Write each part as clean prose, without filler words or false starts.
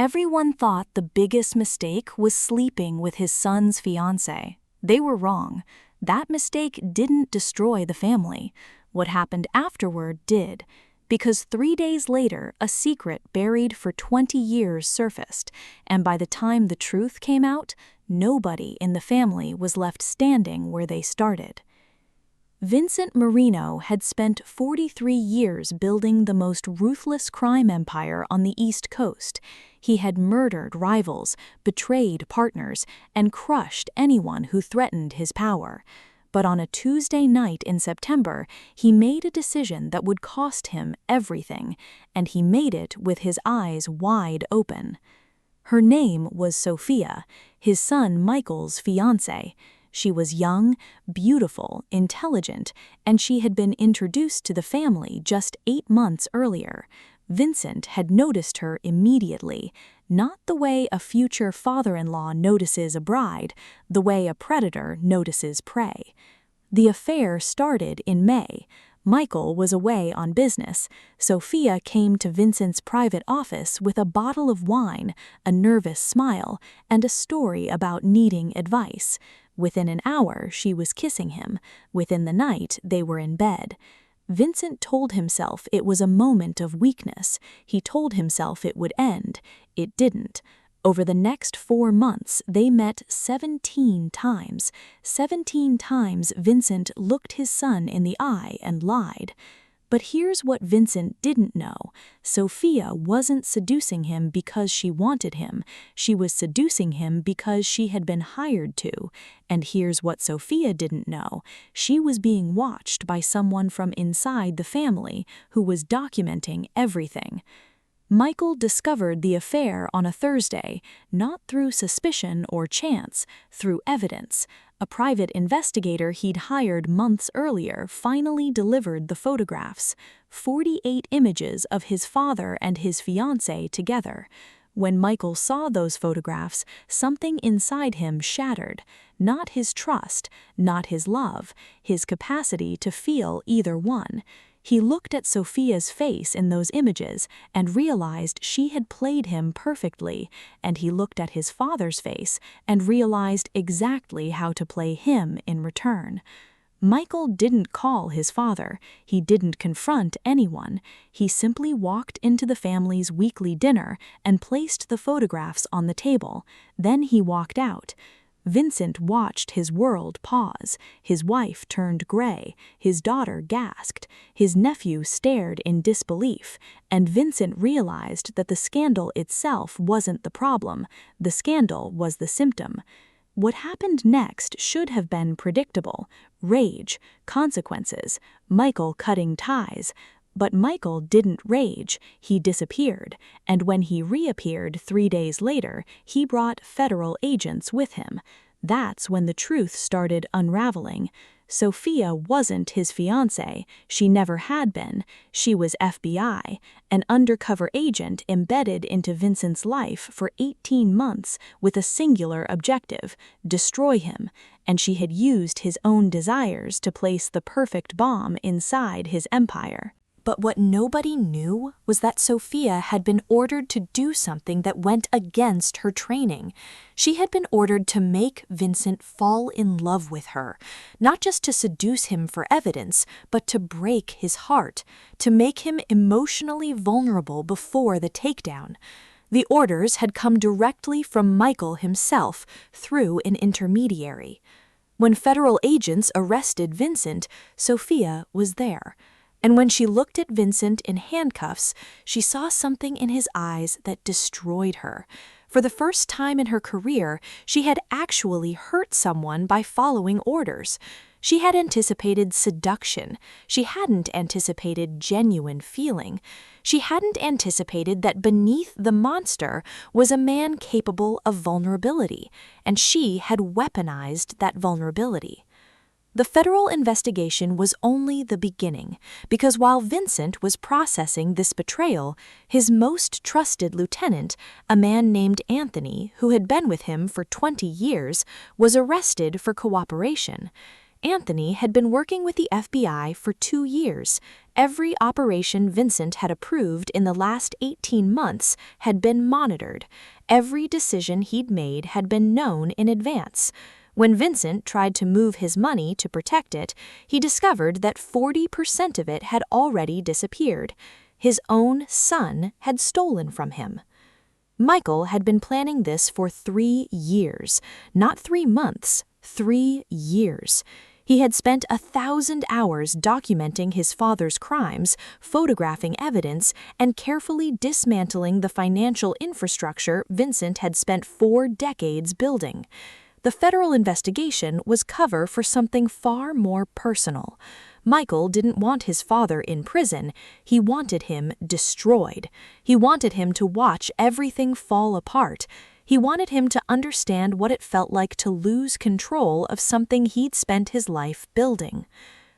Everyone thought the biggest mistake was sleeping with his son's fiancée. They were wrong. That mistake didn't destroy the family. What happened afterward did, because 3 days later, a secret buried for 20 years surfaced, and by the time the truth came out, nobody in the family was left standing where they started. Vincent Marino had spent 43 years building the most ruthless crime empire on the East Coast. He had murdered rivals, betrayed partners, and crushed anyone who threatened his power. But on a Tuesday night in September, he made a decision that would cost him everything, and he made it with his eyes wide open. Her name was Sophia, his son Michael's fiancée. She was young, beautiful, intelligent, and she had been introduced to the family just 8 months earlier. Vincent had noticed her immediately, not the way a future father-in-law notices a bride, the way a predator notices prey. The affair started in May. Michael was away on business. Sophia came to Vincent's private office with a bottle of wine, a nervous smile, and a story about needing advice. Within an hour, she was kissing him. Within the night, they were in bed. Vincent told himself it was a moment of weakness. He told himself it would end. It didn't. Over the next 4 months, they met 17 times. 17 times Vincent looked his son in the eye and lied. But here's what Vincent didn't know. Sophia wasn't seducing him because she wanted him. She was seducing him because she had been hired to. And here's what Sophia didn't know. She was being watched by someone from inside the family who was documenting everything. Michael discovered the affair on a Thursday, not through suspicion or chance, through evidence. A private investigator he'd hired months earlier finally delivered the photographs, 48 images of his father and his fiancée together. When Michael saw those photographs, something inside him shattered. Not his trust, not his love, his capacity to feel either one. He looked at Sophia's face in those images and realized she had played him perfectly, and he looked at his father's face and realized exactly how to play him in return. Michael didn't call his father. He didn't confront anyone. He simply walked into the family's weekly dinner and placed the photographs on the table. Then he walked out. Vincent watched his world pause. His wife turned gray. His daughter gasped. His nephew stared in disbelief. And Vincent realized that the scandal itself wasn't the problem. The scandal was the symptom. What happened next should have been predictable. Rage, consequences, Michael cutting ties. But Michael didn't rage, he disappeared, and when he reappeared 3 days later, he brought federal agents with him. That's when the truth started unraveling. Sophia wasn't his fiancée, she never had been. She was FBI, an undercover agent embedded into Vincent's life for 18 months with a singular objective: destroy him, and she had used his own desires to place the perfect bomb inside his empire. But what nobody knew was that Sophia had been ordered to do something that went against her training. She had been ordered to make Vincent fall in love with her, not just to seduce him for evidence, but to break his heart, to make him emotionally vulnerable before the takedown. The orders had come directly from Michael himself through an intermediary. When federal agents arrested Vincent, Sophia was there. And when she looked at Vincent in handcuffs, she saw something in his eyes that destroyed her. For the first time in her career, she had actually hurt someone by following orders. She had anticipated seduction. She hadn't anticipated genuine feeling. She hadn't anticipated that beneath the monster was a man capable of vulnerability, and she had weaponized that vulnerability. The federal investigation was only the beginning, because while Vincent was processing this betrayal, his most trusted lieutenant, a man named Anthony, who had been with him for 20 years, was arrested for cooperation. Anthony had been working with the FBI for 2 years. Every operation Vincent had approved in the last 18 months had been monitored. Every decision he'd made had been known in advance. When Vincent tried to move his money to protect it, he discovered that 40% of it had already disappeared. His own son had stolen from him. Michael had been planning this for 3 years, not 3 months, 3 years. He had spent 1,000 hours documenting his father's crimes, photographing evidence, and carefully dismantling the financial infrastructure Vincent had spent 4 decades building. The federal investigation was cover for something far more personal. Michael didn't want his father in prison. He wanted him destroyed. He wanted him to watch everything fall apart. He wanted him to understand what it felt like to lose control of something he'd spent his life building.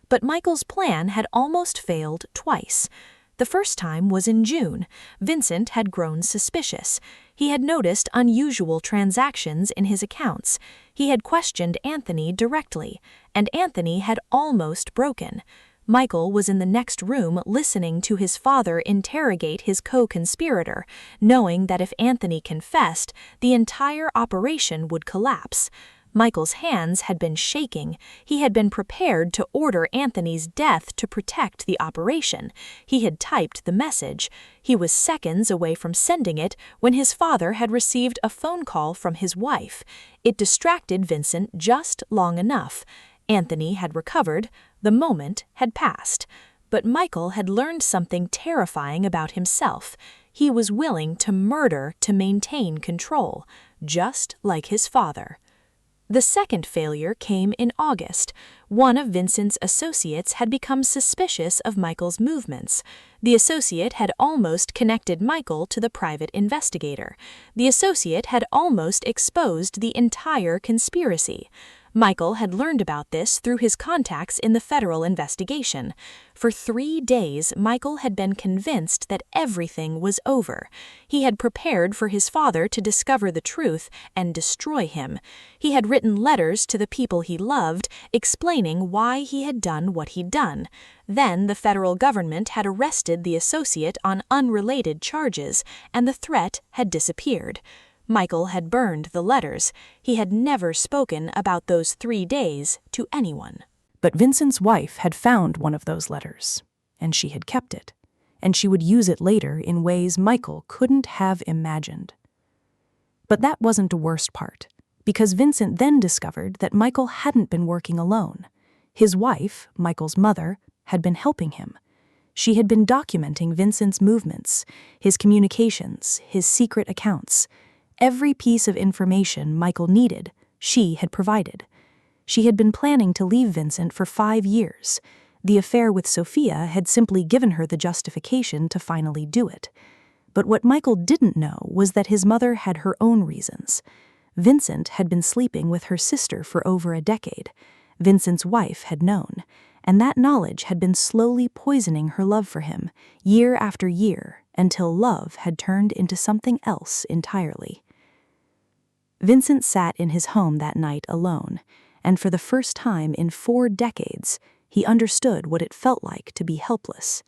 But Michael's plan had almost failed twice. The first time was in June. Vincent had grown suspicious. He had noticed unusual transactions in his accounts. He had questioned Anthony directly, and Anthony had almost broken. Michael was in the next room listening to his father interrogate his co-conspirator, knowing that if Anthony confessed, the entire operation would collapse. Michael's hands had been shaking. He had been prepared to order Anthony's death to protect the operation. He had typed the message. He was seconds away from sending it when his father had received a phone call from his wife. It distracted Vincent just long enough. Anthony had recovered. The moment had passed. But Michael had learned something terrifying about himself. He was willing to murder to maintain control, just like his father. The second failure came in August. One of Vincent's associates had become suspicious of Michael's movements. The associate had almost connected Michael to the private investigator. The associate had almost exposed the entire conspiracy. Michael had learned about this through his contacts in the federal investigation. For 3 days, Michael had been convinced that everything was over. He had prepared for his father to discover the truth and destroy him. He had written letters to the people he loved, explaining why he had done what he'd done. Then the federal government had arrested the associate on unrelated charges, and the threat had disappeared. Michael had burned the letters. He had never spoken about those 3 days to anyone. But Vincent's wife had found one of those letters, and she had kept it, and she would use it later in ways Michael couldn't have imagined. But that wasn't the worst part, because Vincent then discovered that Michael hadn't been working alone. His wife, Michael's mother, had been helping him. She had been documenting Vincent's movements, his communications, his secret accounts. Every piece of information Michael needed, she had provided. She had been planning to leave Vincent for 5 years. The affair with Sophia had simply given her the justification to finally do it. But what Michael didn't know was that his mother had her own reasons. Vincent had been sleeping with her sister for over a decade. Vincent's wife had known, and that knowledge had been slowly poisoning her love for him, year after year, until love had turned into something else entirely. Vincent sat in his home that night alone, and for the first time in 4 decades, he understood what it felt like to be helpless.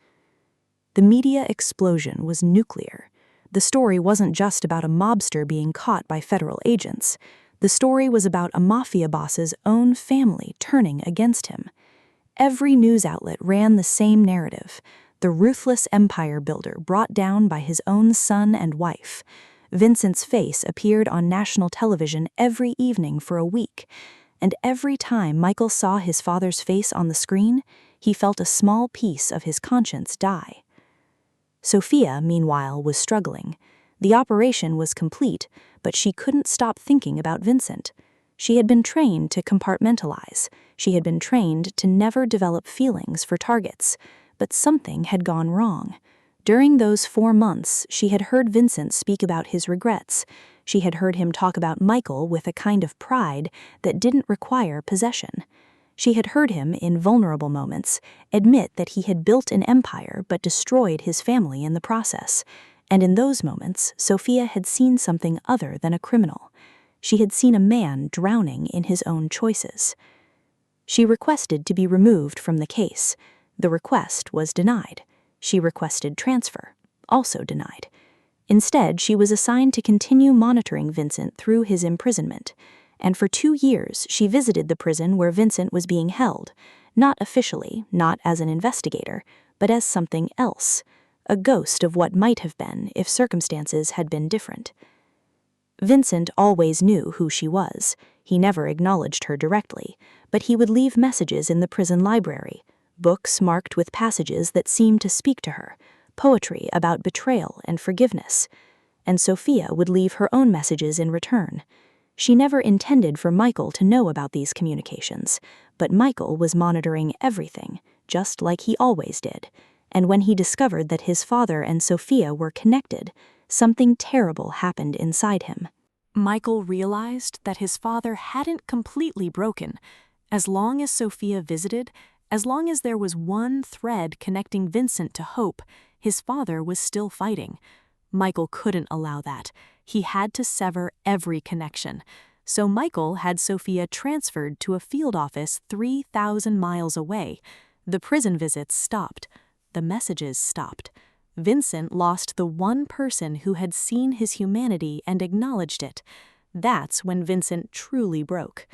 The media explosion was nuclear. The story wasn't just about a mobster being caught by federal agents. The story was about a mafia boss's own family turning against him. Every news outlet ran the same narrative: the ruthless empire builder brought down by his own son and wife. Vincent's face appeared on national television every evening for a week, and every time Michael saw his father's face on the screen, he felt a small piece of his conscience die. Sophia, meanwhile, was struggling. The operation was complete, but she couldn't stop thinking about Vincent. She had been trained to compartmentalize. She had been trained to never develop feelings for targets, but something had gone wrong. During those 4 months, she had heard Vincent speak about his regrets. She had heard him talk about Michael with a kind of pride that didn't require possession. She had heard him, in vulnerable moments, admit that he had built an empire but destroyed his family in the process. And in those moments, Sophia had seen something other than a criminal. She had seen a man drowning in his own choices. She requested to be removed from the case. The request was denied. She requested transfer, also denied. Instead, she was assigned to continue monitoring Vincent through his imprisonment. And for 2 years, she visited the prison where Vincent was being held, not officially, not as an investigator, but as something else, a ghost of what might have been if circumstances had been different. Vincent always knew who she was. He never acknowledged her directly, but he would leave messages in the prison library, books marked with passages that seemed to speak to her, poetry about betrayal and forgiveness. And Sophia would leave her own messages in return. She never intended for Michael to know about these communications, but Michael was monitoring everything, just like he always did. And when he discovered that his father and Sophia were connected, something terrible happened inside him. Michael realized that his father hadn't completely broken. As long as Sophia visited, as long as there was one thread connecting Vincent to hope, his father was still fighting. Michael couldn't allow that. He had to sever every connection. So Michael had Sophia transferred to a field office 3,000 miles away. The prison visits stopped. The messages stopped. Vincent lost the one person who had seen his humanity and acknowledged it. That's when Vincent truly broke.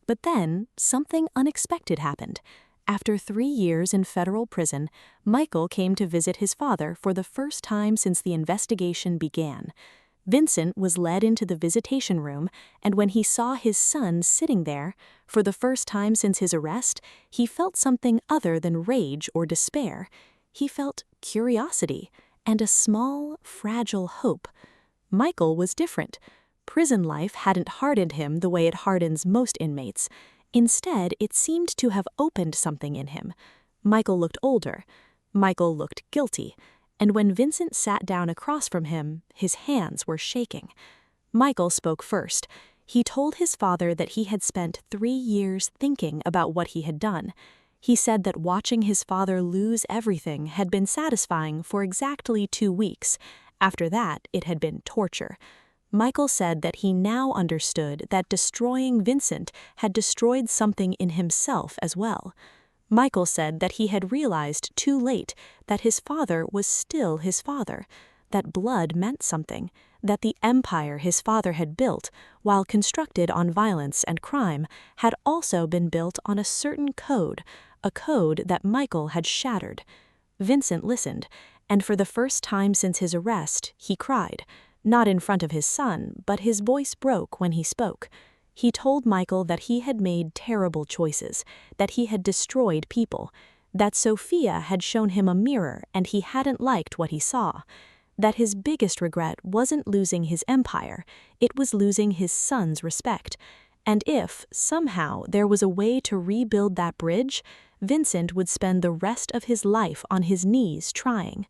But then, something unexpected happened. After 3 years in federal prison, Michael came to visit his father for the first time since the investigation began. Vincent was led into the visitation room, and when he saw his son sitting there, for the first time since his arrest, he felt something other than rage or despair. He felt curiosity and a small, fragile hope. Michael was different. Prison life hadn't hardened him the way it hardens most inmates. Instead, it seemed to have opened something in him. Michael looked older. Michael looked guilty. And when Vincent sat down across from him, his hands were shaking. Michael spoke first. He told his father that he had spent 3 years thinking about what he had done. He said that watching his father lose everything had been satisfying for exactly 2 weeks. After that, it had been torture. Michael said that he now understood that destroying Vincent had destroyed something in himself as well. Michael said that he had realized too late that his father was still his father, that blood meant something, that the empire his father had built, while constructed on violence and crime, had also been built on a certain code, a code that Michael had shattered. Vincent listened, and for the first time since his arrest, he cried. Not in front of his son, but his voice broke when he spoke. He told Michael that he had made terrible choices, that he had destroyed people, that Sophia had shown him a mirror and he hadn't liked what he saw, that his biggest regret wasn't losing his empire, it was losing his son's respect. And if, somehow, there was a way to rebuild that bridge, Vincent would spend the rest of his life on his knees trying.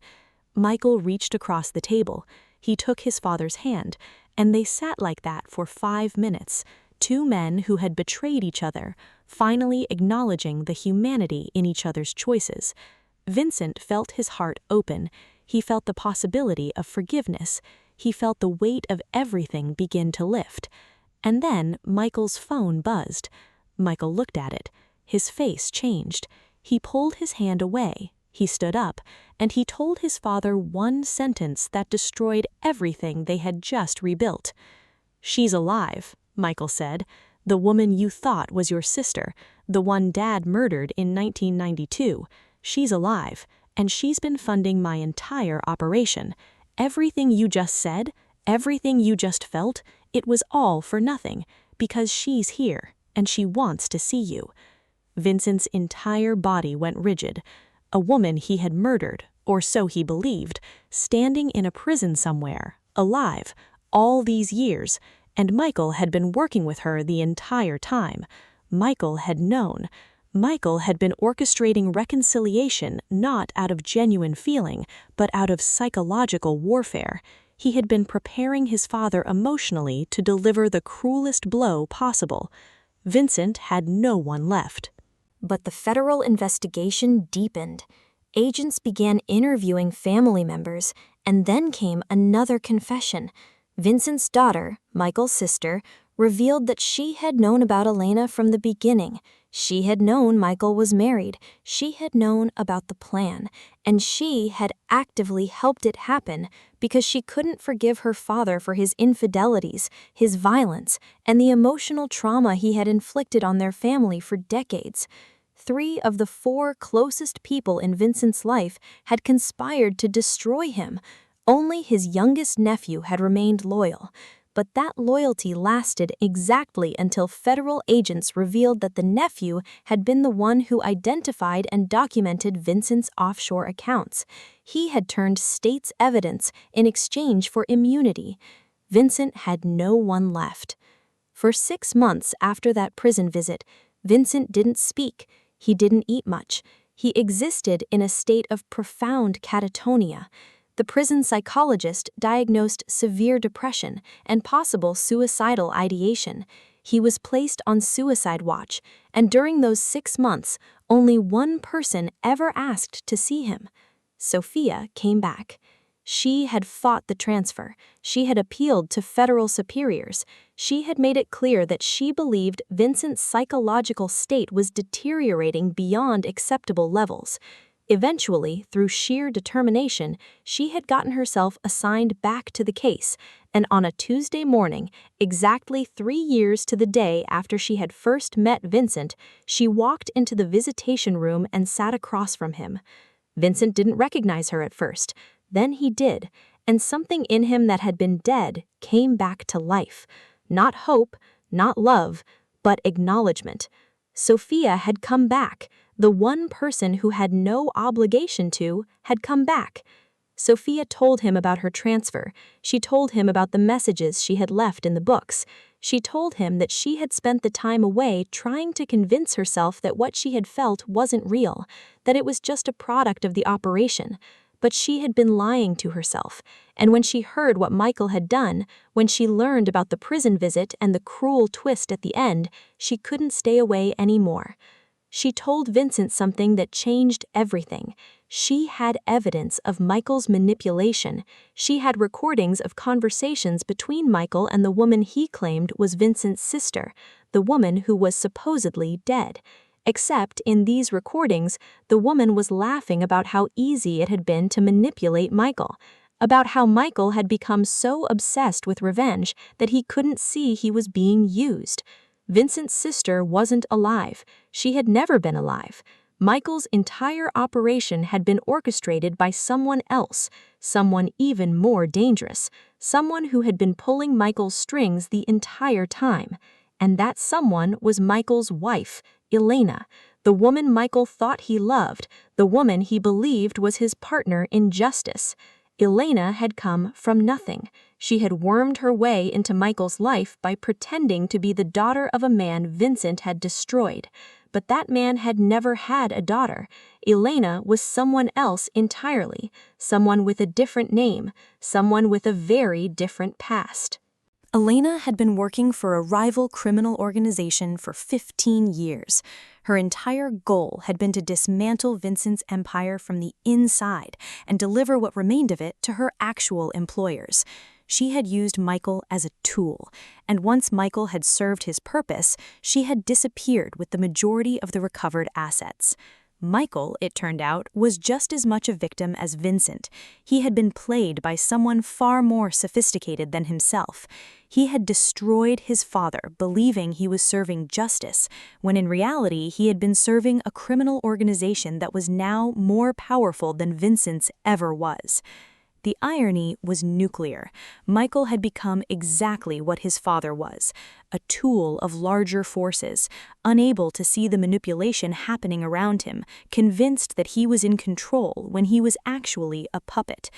Michael reached across the table. He took his father's hand, and they sat like that for 5 minutes, 2 men who had betrayed each other, finally acknowledging the humanity in each other's choices. Vincent felt his heart open. He felt the possibility of forgiveness. He felt the weight of everything begin to lift. And then Michael's phone buzzed. Michael looked at it. His face changed. He pulled his hand away. He stood up, and he told his father one sentence that destroyed everything they had just rebuilt. "She's alive," Michael said. "The woman you thought was your sister, the one Dad murdered in 1992. She's alive, and she's been funding my entire operation. Everything you just said, everything you just felt, it was all for nothing, because she's here, and she wants to see you." Vincent's entire body went rigid. A woman he had murdered, or so he believed, standing in a prison somewhere, alive, all these years, and Michael had been working with her the entire time. Michael had known. Michael had been orchestrating reconciliation not out of genuine feeling, but out of psychological warfare. He had been preparing his father emotionally to deliver the cruelest blow possible. Vincent had no one left. But the federal investigation deepened. Agents began interviewing family members, and then came another confession. Vincent's daughter, Michael's sister, revealed that she had known about Elena from the beginning. She had known Michael was married, she had known about the plan, and she had actively helped it happen because she couldn't forgive her father for his infidelities, his violence, and the emotional trauma he had inflicted on their family for decades. 3 of the 4 closest people in Vincent's life had conspired to destroy him. Only his youngest nephew had remained loyal. But that loyalty lasted exactly until federal agents revealed that the nephew had been the one who identified and documented Vincent's offshore accounts. He had turned state's evidence in exchange for immunity. Vincent had no one left. For 6 months after that prison visit, Vincent didn't speak. He didn't eat much. He existed in a state of profound catatonia. The prison psychologist diagnosed severe depression and possible suicidal ideation. He was placed on suicide watch, and during those 6 months, only one person ever asked to see him. Sophia came back. She had fought the transfer. She had appealed to federal superiors. She had made it clear that she believed Vincent's psychological state was deteriorating beyond acceptable levels. Eventually, through sheer determination, she had gotten herself assigned back to the case, and on a Tuesday morning, exactly 3 years to the day after she had first met Vincent, she walked into the visitation room and sat across from him. Vincent didn't recognize her at first. Then he did, and something in him that had been dead came back to life. Not hope, not love, but acknowledgement. Sophia had come back. The one person who had no obligation to had come back. Sophia told him about her transfer. She told him about the messages she had left in the books. She told him that she had spent the time away trying to convince herself that what she had felt wasn't real, that it was just a product of the operation. But she had been lying to herself, and when she heard what Michael had done, when she learned about the prison visit and the cruel twist at the end, she couldn't stay away anymore. She told Vincent something that changed everything. She had evidence of Michael's manipulation. She had recordings of conversations between Michael and the woman he claimed was Vincent's sister, the woman who was supposedly dead. Except in these recordings, the woman was laughing about how easy it had been to manipulate Michael, about how Michael had become so obsessed with revenge that he couldn't see he was being used. Vincent's sister wasn't alive. She had never been alive. Michael's entire operation had been orchestrated by someone else, someone even more dangerous, someone who had been pulling Michael's strings the entire time. And that someone was Michael's wife, Elena, the woman Michael thought he loved, the woman he believed was his partner in justice. Elena had come from nothing. She had wormed her way into Michael's life by pretending to be the daughter of a man Vincent had destroyed. But that man had never had a daughter. Elena was someone else entirely, someone with a different name, someone with a very different past. Elena had been working for a rival criminal organization for 15 years. Her entire goal had been to dismantle Vincent's empire from the inside and deliver what remained of it to her actual employers. She had used Michael as a tool, and once Michael had served his purpose, she had disappeared with the majority of the recovered assets. Michael, it turned out, was just as much a victim as Vincent. He had been played by someone far more sophisticated than himself. He had destroyed his father, believing he was serving justice, when in reality he had been serving a criminal organization that was now more powerful than Vincent's ever was. The irony was nuclear. Michael had become exactly what his father was, a tool of larger forces, unable to see the manipulation happening around him, convinced that he was in control when he was actually a puppet.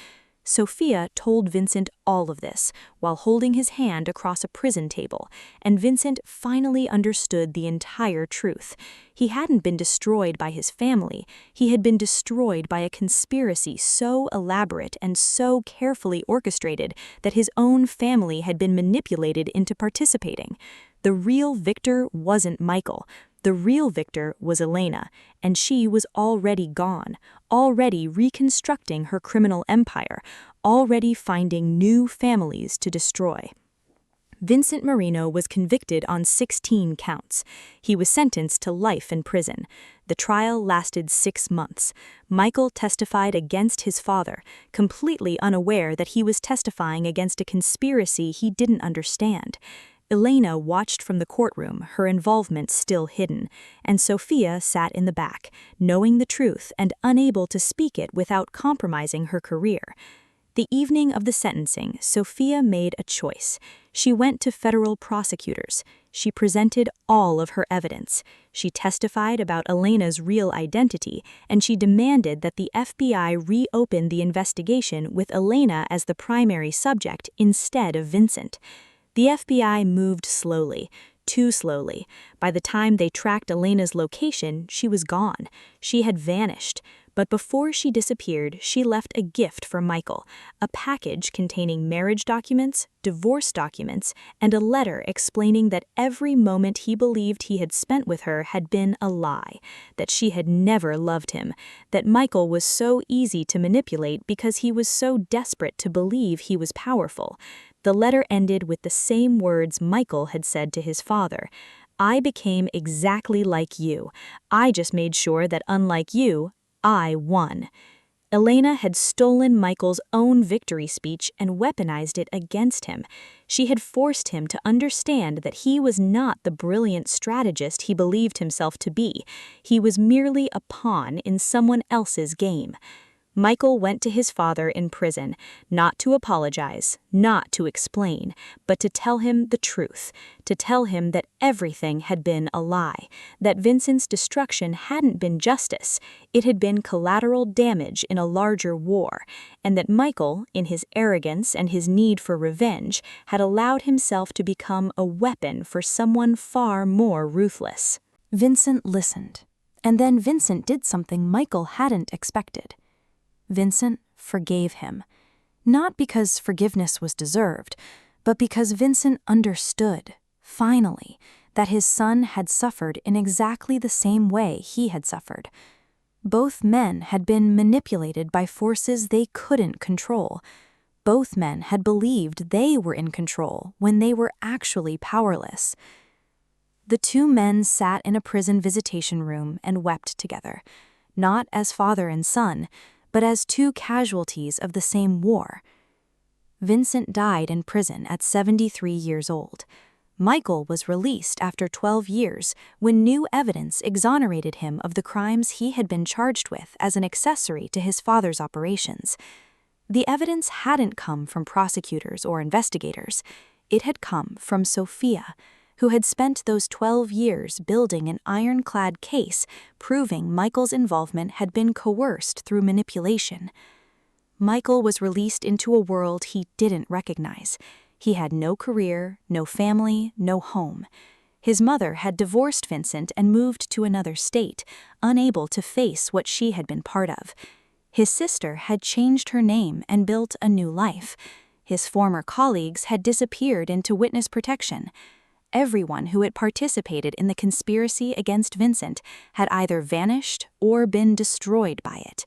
Sophia told Vincent all of this while holding his hand across a prison table, and Vincent finally understood the entire truth. He hadn't been destroyed by his family. He had been destroyed by a conspiracy so elaborate and so carefully orchestrated that his own family had been manipulated into participating. The real victor wasn't Michael. The real victor was Elena, and she was already gone, already reconstructing her criminal empire, already finding new families to destroy. Vincent Marino was convicted on 16 counts. He was sentenced to life in prison. The trial lasted 6 months. Michael testified against his father, completely unaware that he was testifying against a conspiracy he didn't understand. Elena watched from the courtroom, her involvement still hidden, and Sophia sat in the back, knowing the truth and unable to speak it without compromising her career. The evening of the sentencing, Sophia made a choice. She went to federal prosecutors. She presented all of her evidence. She testified about Elena's real identity, and she demanded that the FBI reopen the investigation with Elena as the primary subject instead of Vincent. The FBI moved slowly, too slowly. By the time they tracked Elena's location, she was gone. She had vanished. But before she disappeared, she left a gift for Michael, a package containing marriage documents, divorce documents, and a letter explaining that every moment he believed he had spent with her had been a lie, that she had never loved him, that Michael was so easy to manipulate because he was so desperate to believe he was powerful. The letter ended with the same words Michael had said to his father. "I became exactly like you. I just made sure that unlike you, I won." Elena had stolen Michael's own victory speech and weaponized it against him. She had forced him to understand that he was not the brilliant strategist he believed himself to be. He was merely a pawn in someone else's game. Michael went to his father in prison, not to apologize, not to explain, but to tell him the truth, to tell him that everything had been a lie, that Vincent's destruction hadn't been justice, it had been collateral damage in a larger war, and that Michael, in his arrogance and his need for revenge, had allowed himself to become a weapon for someone far more ruthless. Vincent listened, and then Vincent did something Michael hadn't expected. Vincent forgave him, not because forgiveness was deserved, but because Vincent understood, finally, that his son had suffered in exactly the same way he had suffered. Both men had been manipulated by forces they couldn't control. Both men had believed they were in control when they were actually powerless. The two men sat in a prison visitation room and wept together, not as father and son, but as two casualties of the same war. Vincent died in prison at 73 years old. Michael was released after 12 years when new evidence exonerated him of the crimes he had been charged with as an accessory to his father's operations. The evidence hadn't come from prosecutors or investigators. It had come from Sophia, who had spent those 12 years building an ironclad case proving Michael's involvement had been coerced through manipulation. Michael was released into a world he didn't recognize. He had no career, no family, no home. His mother had divorced Vincent and moved to another state, unable to face what she had been part of. His sister had changed her name and built a new life. His former colleagues had disappeared into witness protection. Everyone who had participated in the conspiracy against Vincent had either vanished or been destroyed by it.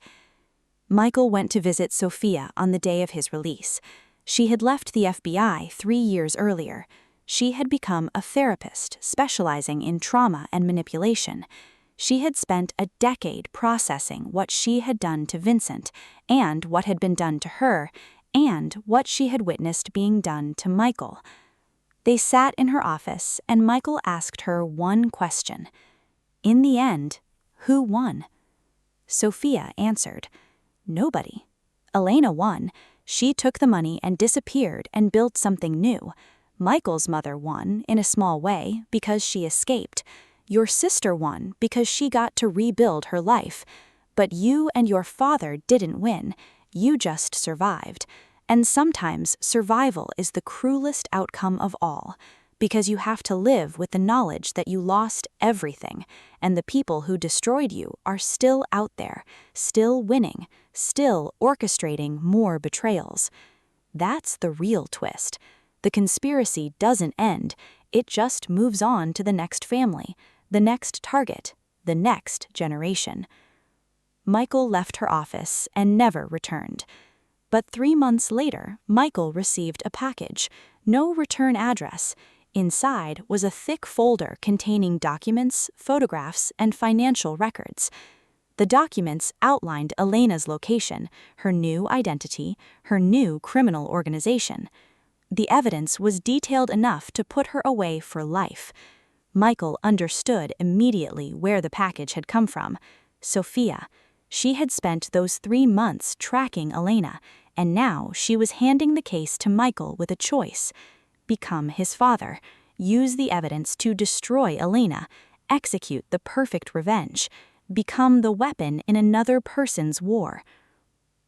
Michael went to visit Sophia on the day of his release. She had left the FBI 3 years earlier. She had become a therapist specializing in trauma and manipulation. She had spent a decade processing what she had done to Vincent and what had been done to her and what she had witnessed being done to Michael. They sat in her office, and Michael asked her one question. In the end, who won? Sophia answered, "Nobody. Elena won. She took the money and disappeared and built something new. Michael's mother won, in a small way, because she escaped. Your sister won because she got to rebuild her life. But you and your father didn't win. You just survived. And sometimes survival is the cruelest outcome of all, because you have to live with the knowledge that you lost everything, and the people who destroyed you are still out there, still winning, still orchestrating more betrayals. That's the real twist. The conspiracy doesn't end, it just moves on to the next family, the next target, the next generation. Michael left her office and never returned. But 3 months later, Michael received a package, no return address. Inside was a thick folder containing documents, photographs, and financial records. The documents outlined Elena's location, her new identity, her new criminal organization. The evidence was detailed enough to put her away for life. Michael understood immediately where the package had come from. Sophia. She had spent those 3 months tracking Elena, and now she was handing the case to Michael with a choice. Become his father, use the evidence to destroy Elena, execute the perfect revenge, become the weapon in another person's war.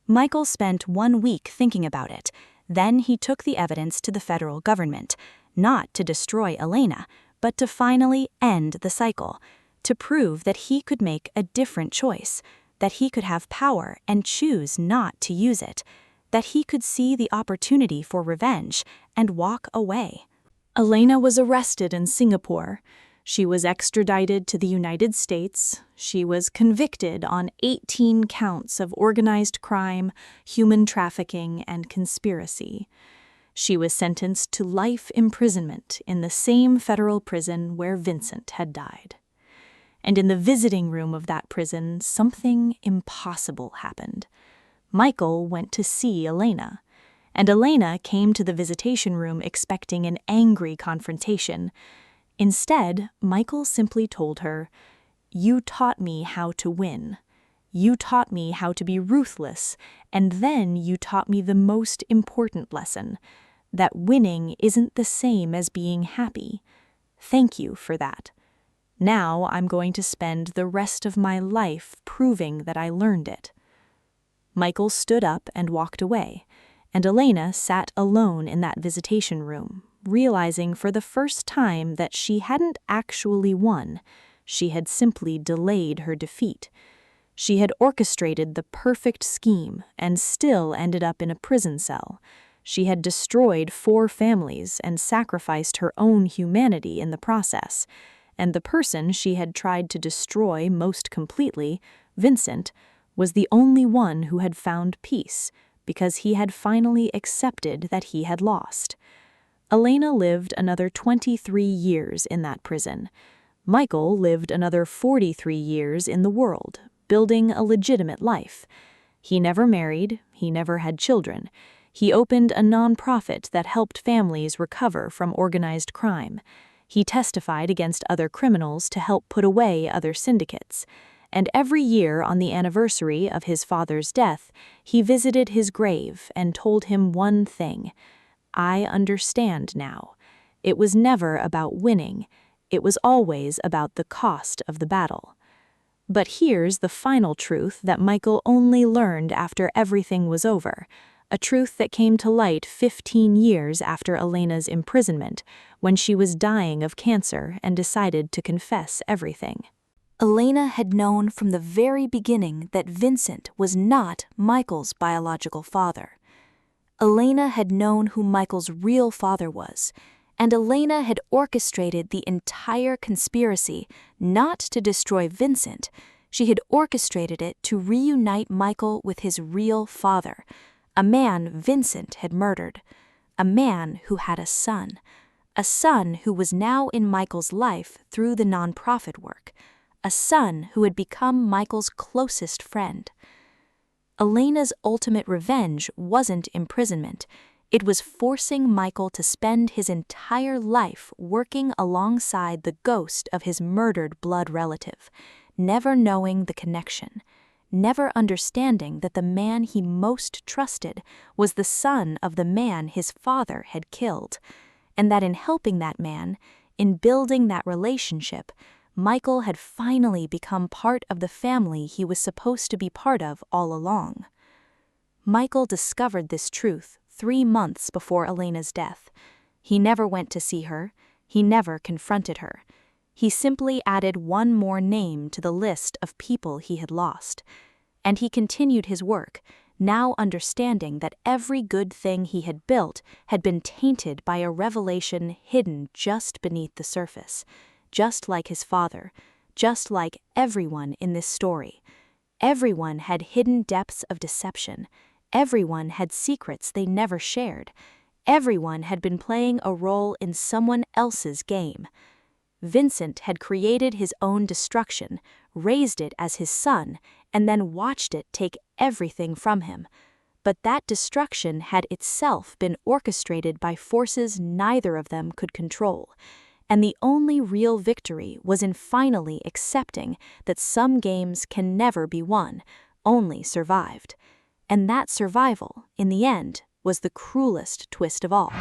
Michael spent 1 week thinking about it. Then he took the evidence to the federal government, not to destroy Elena, but to finally end the cycle, to prove that he could make a different choice, that he could have power and choose not to use it, that he could see the opportunity for revenge and walk away. Elena was arrested in Singapore. She was extradited to the United States. She was convicted on 18 counts of organized crime, human trafficking, and conspiracy. She was sentenced to life imprisonment in the same federal prison where Vincent had died. And in the visiting room of that prison, something impossible happened. Michael went to see Elena, and Elena came to the visitation room expecting an angry confrontation. Instead, Michael simply told her, "You taught me how to win. You taught me how to be ruthless, and then you taught me the most important lesson, that winning isn't the same as being happy. Thank you for that. Now I'm going to spend the rest of my life proving that I learned it." Michael stood up and walked away, and Elena sat alone in that visitation room, realizing for the first time that she hadn't actually won. She had simply delayed her defeat. She had orchestrated the perfect scheme and still ended up in a prison cell. She had destroyed 4 families and sacrificed her own humanity in the process. And the person she had tried to destroy most completely, Vincent, was the only one who had found peace, because he had finally accepted that he had lost. Elena lived another 23 years in that prison. Michael lived another 43 years in the world, building a legitimate life. He never married, he never had children. He opened a nonprofit that helped families recover from organized crime. He testified against other criminals to help put away other syndicates. And every year on the anniversary of his father's death, he visited his grave and told him one thing: "I understand now. It was never about winning. It was always about the cost of the battle." But here's the final truth that Michael only learned after everything was over, a truth that came to light 15 years after Elena's imprisonment, when she was dying of cancer and decided to confess everything. Elena had known from the very beginning that Vincent was not Michael's biological father. Elena had known who Michael's real father was, and Elena had orchestrated the entire conspiracy not to destroy Vincent. She had orchestrated it to reunite Michael with his real father, a man Vincent had murdered, a man who had a son who was now in Michael's life through the nonprofit work, a son who had become Michael's closest friend. Elena's ultimate revenge wasn't imprisonment. It was forcing Michael to spend his entire life working alongside the ghost of his murdered blood relative, never knowing the connection, never understanding that the man he most trusted was the son of the man his father had killed, and that in helping that man, in building that relationship, Michael had finally become part of the family he was supposed to be part of all along. Michael discovered this truth 3 months before Elena's death. He never went to see her. He never confronted her. He simply added one more name to the list of people he had lost. And he continued his work, now understanding that every good thing he had built had been tainted by a revelation hidden just beneath the surface, just like his father, just like everyone in this story. Everyone had hidden depths of deception. Everyone had secrets they never shared. Everyone had been playing a role in someone else's game. Vincent had created his own destruction, raised it as his son, and then watched it take everything from him. But that destruction had itself been orchestrated by forces neither of them could control. And the only real victory was in finally accepting that some games can never be won, only survived. And that survival, in the end, was the cruelest twist of all.